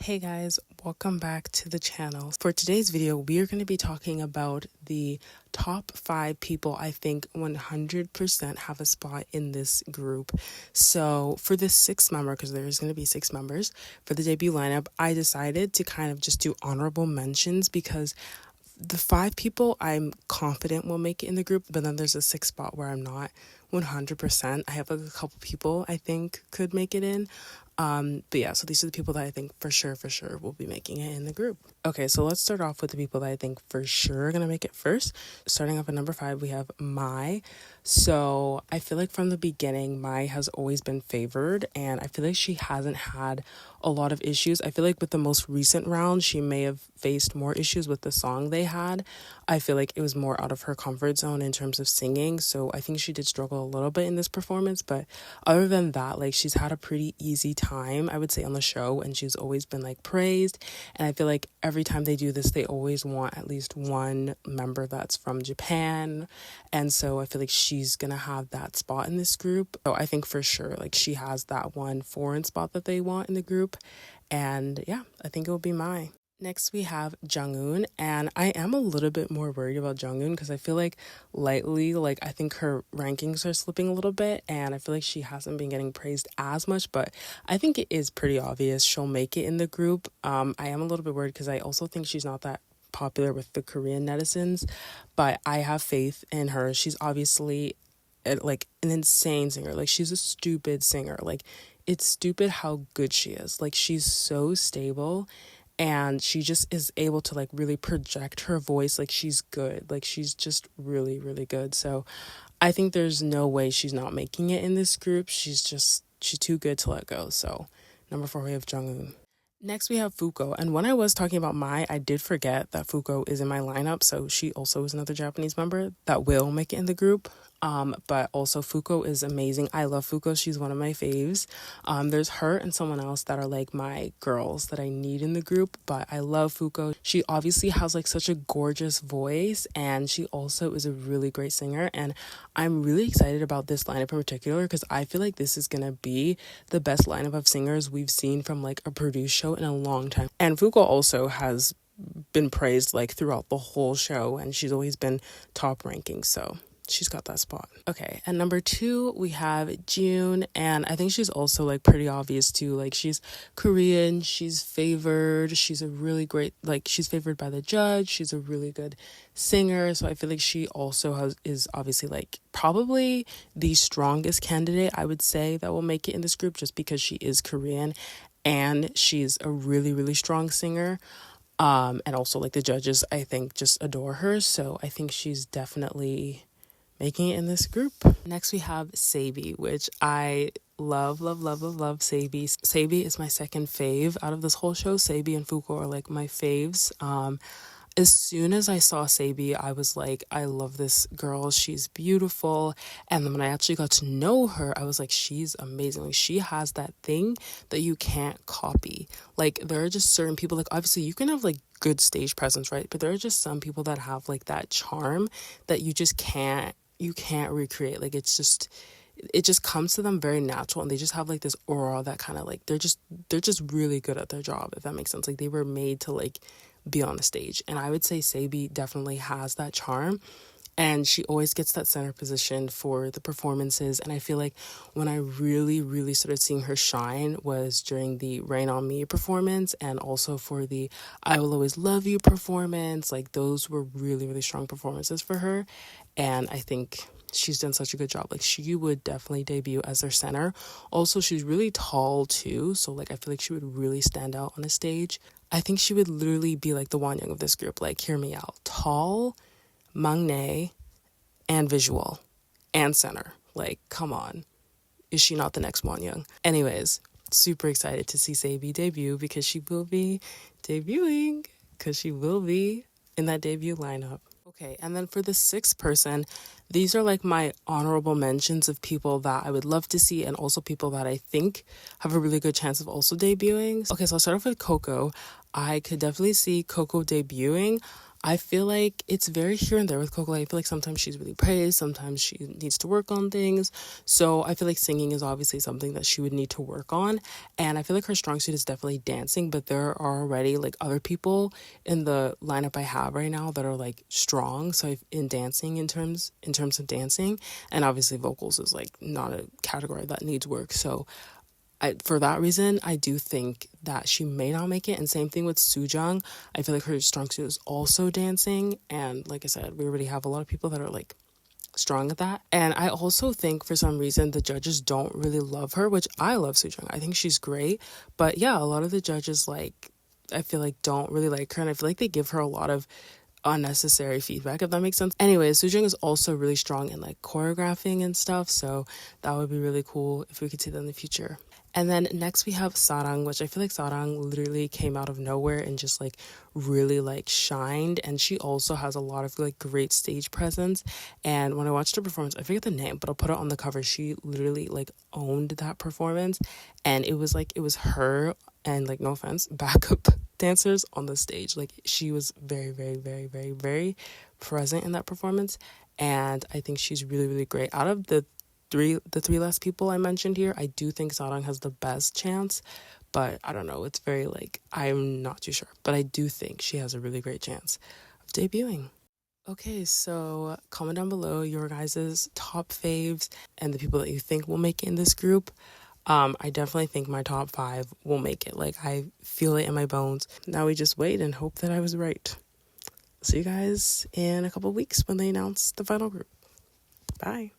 Hey guys, welcome back to the channel. For today's video, we are going to be talking about the top 5 people I think 100% have a spot in this group. So for the 6th member, because there's going to be 6 members for the debut lineup, I decided to kind of just do honorable mentions because the 5 people I'm confident will make it in the group, but then there's a 6th spot where I'm not 100%. I have a couple people I think could make it in. But yeah, so these are the people that I think for sure will be making it in the group. Okay, so let's start off with the people that I think for sure are gonna make it first. Starting off at number 5, we have Mai. So I feel like from the beginning, Mai has always been favored, and I feel like she hasn't had a lot of issues. I feel like with the most recent round, she may have faced more issues with the song they had. I feel like it was more out of her comfort zone in terms of singing, so I think she did struggle a little bit in this performance, but other than that, like, she's had a pretty easy time, I would say, on the show, and she's always been like praised. And I feel like every time they do this, they always want at least one member that's from Japan, and so I feel like she's gonna have that spot in this group. So I think for sure, like, she has that one foreign spot that they want in the group, and yeah, I think it will be Mai. Next, we have Jong-un, and I am a little bit more worried about Jong-un because I feel like lately, like, I think her rankings are slipping a little bit, and I feel like she hasn't been getting praised as much, but I think it is pretty obvious she'll make it in the group. I am a little bit worried because I also think she's not that popular with the Korean netizens, but I have faith in her. She's obviously like an insane singer. Like, she's a stupid singer. Like, it's stupid how good she is. Like, she's so stable, and she just is able to like really project her voice. Like, she's good. Like, she's just really good. So I think there's no way she's not making it in this group. She's too good to let go. So number 4, we have Jong-un. Next, we have Fuko, and when I was talking about Mai, I did forget that Fuko is in my lineup, so she also is another Japanese member that will make it in the group. But also Fuko is amazing. I love Fuko. She's one of my faves. There's her and someone else that are like my girls that I need in the group, but I love Fuko. She obviously has like such a gorgeous voice, and she also is a really great singer, and I'm really excited about this lineup in particular because I feel like this is gonna be the best lineup of singers we've seen from like a produced show in a long time. And Fuko also has been praised like throughout the whole show, and she's always been top ranking, so she's got that spot. Okay, and number 2, we have June, and I think she's also like pretty obvious too. Like, she's Korean, she's favored, she's a really great, like, she's favored by the judge, she's a really good singer, so I feel like she also is obviously like probably the strongest candidate, I would say, that will make it in this group, just because she is Korean and she's a really strong singer. And also like the judges, I think, just adore her, so I think she's definitely making it in this group. Next, we have Saie, which I love Saie. Saie is my second fave out of this whole show. Saie and Fuko are like my faves. As soon as I saw Saie, I was like, I love this girl. She's beautiful. And then when I actually got to know her, I was like, she's amazing. Like, she has that thing that you can't copy. Like, there are just certain people, like, obviously you can have like good stage presence, right? But there are just some people that have like that charm that you can't recreate. Like, it just comes to them very natural, and they just have like this aura that kind of like they're just really good at their job, if that makes sense. Like, they were made to like be on the stage, and I would say Saie definitely has that charm, and she always gets that center position for the performances. And I feel like when I really started seeing her shine was during the Rain on Me performance, and also for the I Will Always Love You performance. Like, those were really strong performances for her, and I think she's done such a good job. Like, she would definitely debut as their center. Also, she's really tall too, so like I feel like she would really stand out on a stage. I think she would literally be like the Wonyoung of this group. Like, hear me out. Tall, maknae, and visual, and center. Like, come on. Is she not the next Wonyoung? Anyways, super excited to see Saie debut because she will be debuting, because she will be in that debut lineup. Okay, and then for the 6th person, these are like my honorable mentions of people that I would love to see, and also people that I think have a really good chance of also debuting. Okay, so I'll start off with Coco. I could definitely see Coco debuting. I feel like it's very here and there with Coco. I feel like sometimes she's really praised, sometimes she needs to work on things. So I feel like singing is obviously something that she would need to work on. And I feel like her strong suit is definitely dancing, but there are already like other people in the lineup I have right now that are like strong. So in dancing, in terms of dancing, and obviously vocals is like not a category that needs work. So for that reason, I do think that she may not make it. And same thing with Sujung. I feel like her strong suit is also dancing. And like I said, we already have a lot of people that are like strong at that. And I also think for some reason the judges don't really love her, which I love Sujung. I think she's great. But yeah, a lot of the judges, like, I feel like don't really like her. And I feel like they give her a lot of unnecessary feedback, if that makes sense. Anyways, Sujung is also really strong in like choreographing and stuff. So that would be really cool if we could see that in the future. And then next we have Sarang, which I feel like Sarang literally came out of nowhere and just like really like shined. And she also has a lot of like great stage presence. And when I watched her performance, I forget the name, but I'll put it on the cover. She literally like owned that performance. And it was her and, like, no offense, backup dancers on the stage. Like, she was very, very, very, very, very present in that performance. And I think she's really, really great. Out of the three last people I mentioned here, I do think Sarang has the best chance, but I don't know, it's very like, I'm not too sure, but I do think she has a really great chance of debuting. Okay, so comment down below your guys' top faves and the people that you think will make it in this group. I definitely think my top 5 will make it. Like, I feel it in my bones. Now we just wait and hope that I was right. See you guys in a couple weeks when they announce the final group. Bye.